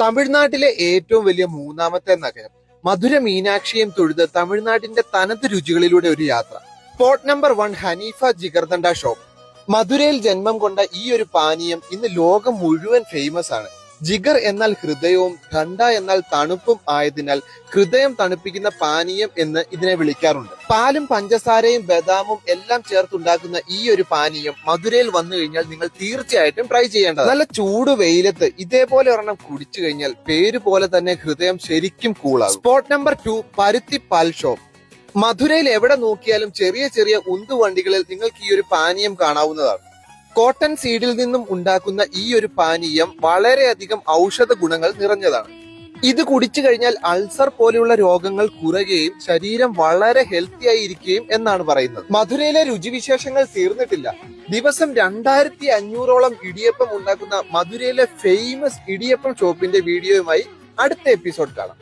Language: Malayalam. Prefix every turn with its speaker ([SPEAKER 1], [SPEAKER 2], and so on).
[SPEAKER 1] തമിഴ്നാട്ടിലെ ഏറ്റവും വലിയ മൂന്നാമത്തെ നഗരം മധുര മീനാക്ഷിയും തൊഴുത് തമിഴ്നാടിന്റെ തനത് രുചികളിലൂടെ ഒരു യാത്ര. Spot number 1 Hanifa jigarthanda shop. മധുരയിൽ ജന്മം കൊണ്ട ഈ ഒരു പാനീയം ഇന്ന് ലോകം മുഴുവൻ ഫേമസ് ആണ്. ജിഗർ എന്നാൽ ഹൃദയവും ഠണ്ട എന്നാൽ തണുപ്പും ആയതിനാൽ ഹൃദയം തണുപ്പിക്കുന്ന പാനീയം എന്ന് ഇതിനെ വിളിക്കാറുണ്ട്. പാലും പഞ്ചസാരയും ബദാമും എല്ലാം ചേർത്തുണ്ടാക്കുന്ന ഈ ഒരു പാനീയം മധുരയിൽ വന്നു കഴിഞ്ഞാൽ നിങ്ങൾ തീർച്ചയായിട്ടും ട്രൈ ചെയ്യേണ്ടത്. നല്ല ചൂട് വെയിലത്ത് ഇതേപോലെ ഒരെണ്ണം കുടിച്ചു കഴിഞ്ഞാൽ പേര് പോലെ തന്നെ ഹൃദയം ശരിക്കും കൂളാകും. സ്പോട്ട് നമ്പർ 2 പരുത്തി പാൽ ഷോപ്പ്. മധുരയിൽ എവിടെ നോക്കിയാലും ചെറിയ ചെറിയ ഉന്തുവണ്ടികളിൽ നിങ്ങൾക്ക് ഈ ഒരു പാനീയം കാണാവുന്നതാണ്. കോട്ടൺ സീഡിൽ നിന്നും ഉണ്ടാക്കുന്ന ഈ ഒരു പാനീയം വളരെയധികം ഔഷധ ഗുണങ്ങൾ നിറഞ്ഞതാണ്. ഇത് കുടിച്ചു കഴിഞ്ഞാൽ അൾസർ പോലെയുള്ള രോഗങ്ങൾ കുറയുകയും ശരീരം വളരെ ഹെൽത്തി ആയിരിക്കുകയും എന്നാണ് പറയുന്നത്. മധുരയിലെ രുചിവിശേഷങ്ങൾ തീർന്നിട്ടില്ല. ദിവസം 2500ഓളം ഇടിയപ്പം ഉണ്ടാക്കുന്ന മധുരയിലെ ഫേമസ് ഇടിയപ്പം ഷോപ്പിന്റെ വീഡിയോയുമായി അടുത്ത എപ്പിസോഡ് കാണാം.